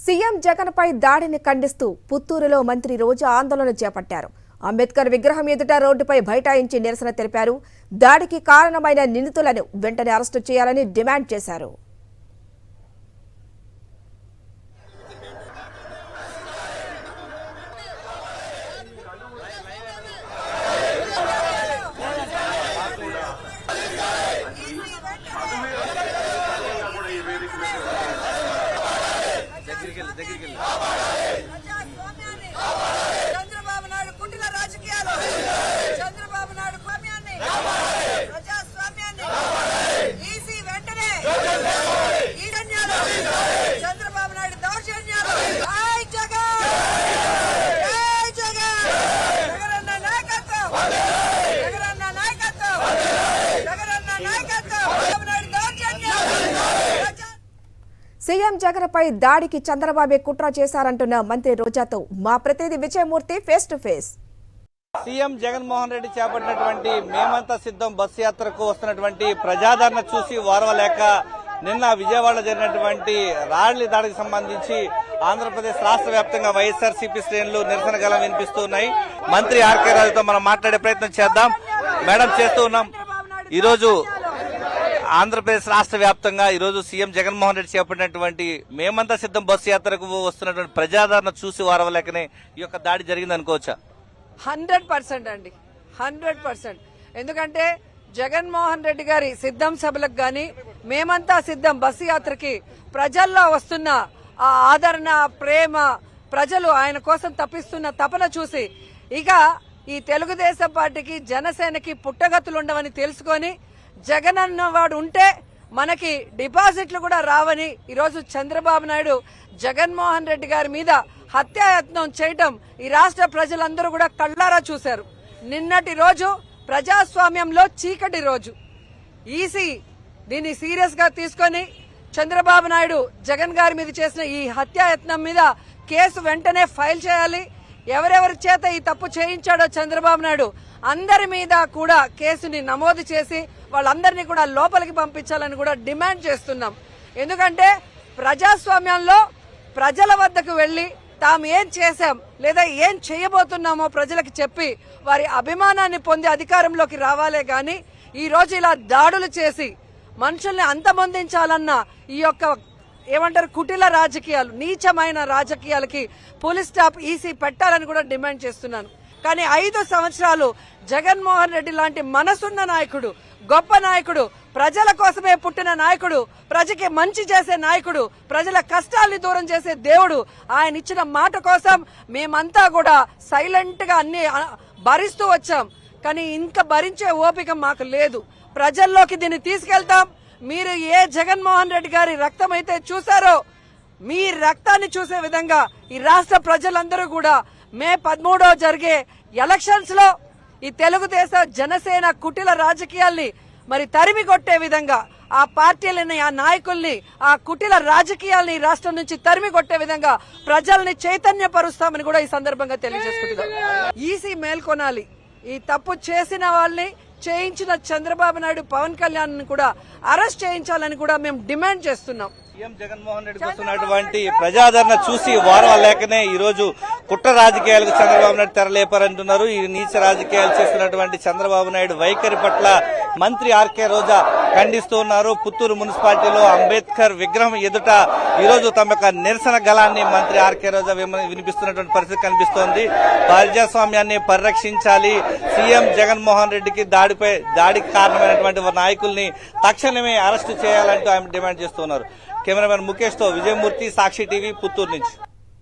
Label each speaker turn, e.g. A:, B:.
A: CM Jagan పై దాడిని ఖండిస్తూ పుత్తూరులో మంత్రి రోజా ఆందోళన చేపట్టారు. అంబేద్కర్ విగ్రహం ఎదుట రోడ్డుపై బైఠాయించి నిరసన తెలిపారు. దాడికి కారణమైన నిందితులను వెంటనే అరెస్టు చేయాలని డిమాండ్ చేశారు.
B: చంద్రబాబు నాయుడు కుటిల రాజకీయాలు, చంద్రబాబు నాయుడు స్వామ్యాన్ని, ప్రజాస్వామ్యాన్ని ఈసీ వెంటనే ఈ ధన్యాలు, చంద్రబాబు నాయుడు దౌర్జన్యాలు. జై జగన్, జై జగన్, జగనన్న నాయకత్వం, జగనన్న నాయకత్వం, జగనన్న నాయకత్వం, చంద్రబాబు నాయుడు దౌర్జన్యాలు.
A: సీఎం జగన్ పై దాడికి చంద్రబాబే కుట్ర చేశారంటున్న మంత్రి రోజాతో మా ప్రతినిధి Vijayamurthy face to face.
C: CM Jaganmohan Reddy చేపట్టినటువంటి మేమంతా సిద్ధం బస్సు యాత్రకు వస్తున్నటువంటి ప్రజాదరణ చూసి వారవలేక నిన్న విజయవాడలో జరిగినటువంటి రాళ్లి దాడికి సంబంధించి ఆంధ్రప్రదేశ్ రాష్ట్ర వ్యాప్తంగా వైఎస్ఆర్సీపీ శ్రేణులు నిరసన గలం వినిపిస్తున్నాయి. మంత్రి ఆర్కే రాజుతో మనం మాట్లాడే ప్రయత్నం చేద్దాం. మేడం, చేస్తూ ఉన్నాం. ఈరోజు ఆంధ్రప్రదేశ్ రాష్ట్ర వ్యాప్తంగా ఈరోజు సీఎం జగన్మోహన్ రెడ్డి చేపట్టినటువంటి మేమంతా సిద్ధం బస్సు యాత్రకు వస్తున్నటువంటి ప్రజాదరణ చూసి వారవలేకనే ఈ యొక్క దాడి జరిగింది అనుకోవచ్చా?
B: 100% అండి, 100%. ఎందుకంటే జగన్మోహన్ రెడ్డి గారి సిద్ధం సభలకు గాని మేమంతా సిద్ధం బస్సు యాత్రకి ప్రజల్లో వస్తున్న ఆ ఆదరణ, ప్రేమ, ప్రజలు ఆయన కోసం తప్పిస్తున్న తపన చూసి ఇక ఈ తెలుగుదేశం పార్టీకి జనసేనకి పుట్టగతులుండవని తెలుసుకొని జగన్ అన్నవాడు ఉంటే మనకి డిపాజిట్లు కూడా రావని ఈరోజు చంద్రబాబు నాయుడు జగన్మోహన్ రెడ్డి గారి మీద హత్యాయత్నం చేయటం ఈ రాష్ట్ర ప్రజలందరూ కూడా కళ్ళారా చూశారు. నిన్నటి రోజు ప్రజాస్వామ్యంలో చీకటి రోజు. ఈసీ దీన్ని సీరియస్ గా తీసుకొని చంద్రబాబు నాయుడు జగన్ గారి మీద చేసిన ఈ హత్యాయత్నం మీద కేసు వెంటనే ఫైల్ చేయాలి. ఎవరెవరి చేత ఈ తప్పు చేయించాడో చంద్రబాబు నాయుడు అందరి మీద కూడా కేసుని నమోదు చేసి వాళ్ళందరినీ కూడా లోపలికి పంపించాలని కూడా డిమాండ్ చేస్తున్నాం. ఎందుకంటే ప్రజాస్వామ్యంలో ప్రజల వద్దకు వెళ్లి తాము ఏం చేశాం లేదా ఏం చేయబోతున్నామో ప్రజలకు చెప్పి వారి అభిమానాన్ని పొంది అధికారంలోకి రావాలే గాని ఈ రోజు ఇలా దాడులు చేసి మనుషుల్ని అంతమొందించాలన్న ఈ యొక్క ఏమంటారు కుటిల రాజకీయాలు, నీచమైన రాజకీయాలకి పోలీస్ స్టాప్ ఈసీ పెట్టాలని కూడా డిమాండ్ చేస్తున్నాను. కానీ 5 సంవత్సరాలు జగన్మోహన్ రెడ్డి లాంటి మనసున్న నాయకుడు, గొప్ప నాయకుడు, ప్రజల కోసమే పుట్టిన నాయకుడు, ప్రజకి మంచి చేసే నాయకుడు, ప్రజల కష్టాల్ని దూరం చేసే దేవుడు, ఆయన ఇచ్చిన మాట కోసం మేమంతా కూడా సైలెంట్ గా అన్ని భరిస్తూ వచ్చాం. కానీ ఇంకా భరించే ఓపిక మాకు లేదు. ప్రజల్లోకి దీన్ని తీసుకెళ్తాం. మీరు ఏ జగన్మోహన్ రెడ్డి గారి రక్తం అయితే చూసారో మీ రక్తాన్ని చూసే విధంగా ఈ రాష్ట్ర ప్రజలందరూ కూడా మే 13 జరిగే ఎలక్షన్స్ లో ఈ తెలుగుదేశం జనసేన కుటిల రాజకీయాల్ని మరి తరిమి కొట్టే విధంగా ఆ పార్టీలని, ఆ నాయకుల్ని, ఆ కుటిల రాజకీయాల్ని రాష్ట్రం నుంచి తరిమి కొట్టే విధంగా ప్రజల్ని చైతన్యపరుస్తామని కూడా ఈ సందర్భంగా తెలియజేసుకుంటున్నాం. ఈసీ మేల్కొనాలి. ఈ తప్పు చేసిన వాళ్ళని, చేయించిన చంద్రబాబు నాయుడు, పవన్ కళ్యాణ్ కూడా అరెస్ట్ చేయించాలని కూడా మేము డిమాండ్ చేస్తున్నాం.
C: సీఎం జగన్మోహన్ రెడ్డి వస్తున్నటువంటి ప్రజాదరణ చూసి వారవలేకనే ఈ రోజు కుట్ర రాజకీయాలకు చంద్రబాబు నాయుడు తెరలేపారంటున్నారు. ఈ నీచ రాజకీయాలు చేస్తున్నటువంటి చంద్రబాబు నాయుడు వైఖరి పట్ల మంత్రి ఆర్కే రోజా ఖండిస్తూ ఉన్నారు. పుత్తూరు మున్సిపాలిటీలో అంబేద్కర్ విగ్రహం ఎదుట ఈ రోజు తమ యొక్క నిరసన గలాన్ని మంత్రి ఆర్కే రోజా వినిపిస్తున్నటువంటి పరిస్థితి కనిపిస్తోంది. ప్రజాస్వామ్యాన్ని పరిరక్షించాలి, సీఎం జగన్మోహన్ రెడ్డికి దాడికి కారణమైనటువంటి నాయకుల్ని తక్షణమే అరెస్టు చేయాలంటూ ఆయన డిమాండ్ చేస్తున్నారు. కెమెరామెన్ ముఖేష్ తో విజయమూర్తి, సాక్షి టీవీ, పుత్తూరు నుంచి.